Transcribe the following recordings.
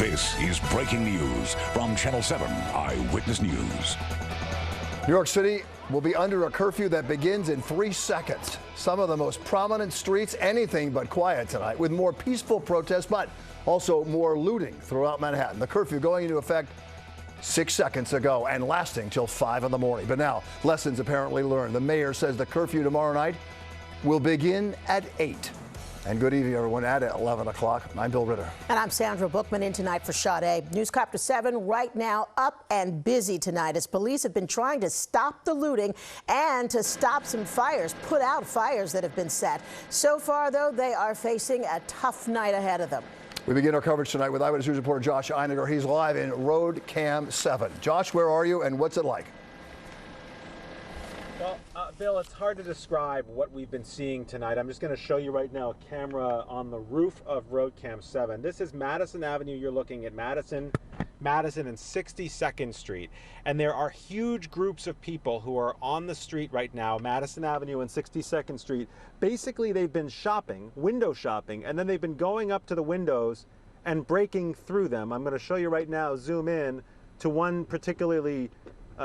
This is breaking news from Channel 7 Eyewitness News. New York City will be under a curfew that begins in 3 seconds. Some of the most prominent streets, anything but quiet tonight, with more peaceful protests, but also more looting throughout Manhattan. The curfew going into effect 6 seconds ago and lasting till 5 in the morning. But now, lessons apparently learned. The mayor says the curfew tomorrow night will begin at 8. And good evening, everyone, at 11 o'clock. I'm Bill Ritter. And I'm Sandra Bookman in tonight for Shahid. Newscopter 7 right now up and busy tonight as police have been trying to stop the looting and to stop some fires, put out fires that have been set. So far, though, they are facing a tough night ahead of them. We begin our coverage tonight with Eyewitness News reporter Josh Einiger. He's live in Road Cam 7. Josh, where are you and what's it like? Well, Bill, it's hard to describe what we've been seeing tonight. I'm just going to show you right now a camera on the roof of Road Cam 7. This is Madison Avenue. You're looking at Madison and 62nd Street. And there are huge groups of people who are on the street right now, Madison Avenue and 62nd Street. Basically, they've been shopping, window shopping, and then they've been going up to the windows and breaking through them. I'm going to show you right now, zoom in to one particularly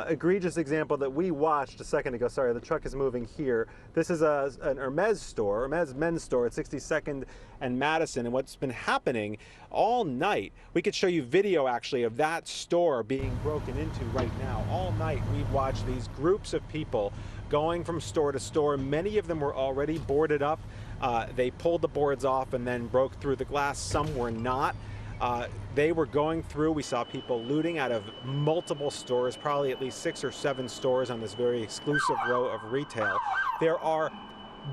egregious example that we watched a second ago. Sorry, the truck is moving here. This is an Hermes store, Hermes men's store at 62nd and Madison. And what's been happening all night, we could show you video actually of that store being broken into right now. All night we've watched these groups of people going from store to store. Many of them were already boarded up. They pulled the boards off and then broke through the glass. Some were not. They were going through. We saw people looting out of multiple stores, probably at least 6 or 7 stores on this very exclusive row of retail. There are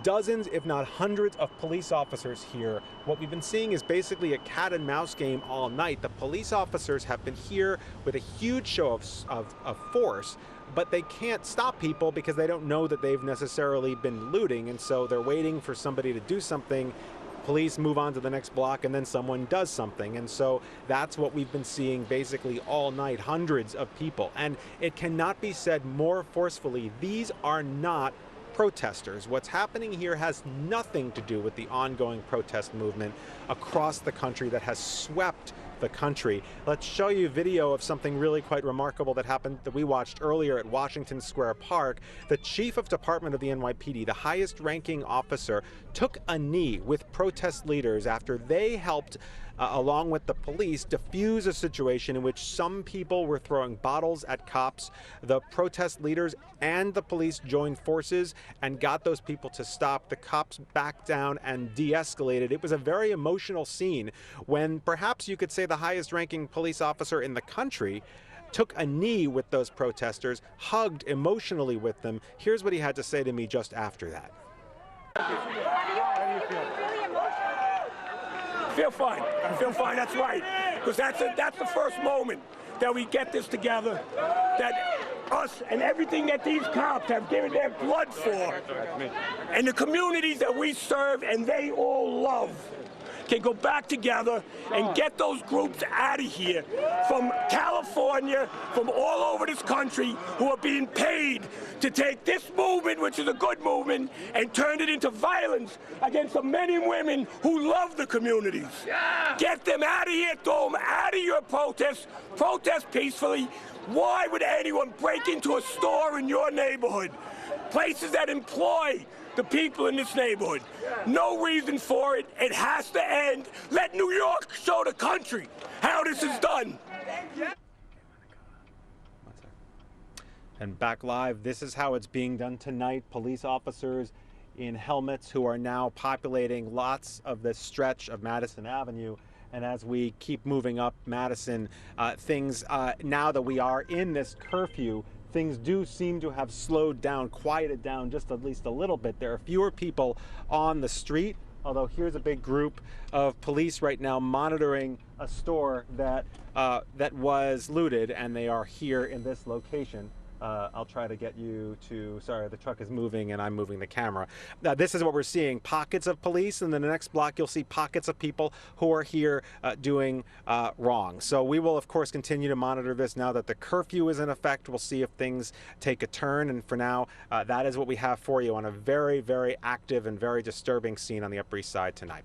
dozens, if not hundreds, of police officers here. What we've been seeing is basically a cat and mouse game all night. The police officers have been here with a huge show of force, but they can't stop people because they don't know that they've necessarily been looting, and so they're waiting for somebody to do something. Police move on to the next block and then someone does something. And so that's what we've been seeing basically all night, hundreds of people. And it cannot be said more forcefully, these are not protesters. What's happening here has nothing to do with the ongoing protest movement across the country that has swept the country. Let's show you video of something really quite remarkable that happened that we watched earlier at Washington Square Park. The chief of department of the NYPD, the highest ranking officer, took a knee with protest leaders after they helped along with the police, diffuse a situation in which some people were throwing bottles at cops. The protest leaders and the police joined forces and got those people to stop. The cops backed down and de-escalated. It was a very emotional scene when perhaps you could say the highest ranking police officer in the country took a knee with those protesters, hugged emotionally with them. Here's what he had to say to me just after that. I feel fine. I feel fine. That's right. Because that's the first moment that we get this together. That us and everything that these cops have given their blood for, and the communities that we serve and they all love, can go back together and get those groups out of here from California, from all over this country, who are being paid to take this movement, which is a good movement, and turn it into violence against the men and women who love the communities. Yeah. Get them out of here, throw them out of your protests, protest peacefully. Why would anyone break into a store in your neighborhood? Places that employ the people in this neighborhood. No reason for it. It has to end. Let New York show the country how this is done. And back live, this is how it's being done tonight. Police officers in helmets who are now populating lots of this stretch of Madison Avenue. And as we keep moving up Madison, now that we are in this curfew, things do seem to have slowed down, quieted down just at least a little bit. There are fewer people on the street, although here's a big group of police right now monitoring a store that was looted, and they are here in this location. I'll try to get you to, sorry, the truck is moving and I'm moving the camera. This is what we're seeing, pockets of police, and then the next block you'll see pockets of people who are here doing wrong. So we will of course continue to monitor this now that the curfew is in effect. We'll see if things take a turn, and for now that is what we have for you on a very, very active and very disturbing scene on the Upper East Side tonight.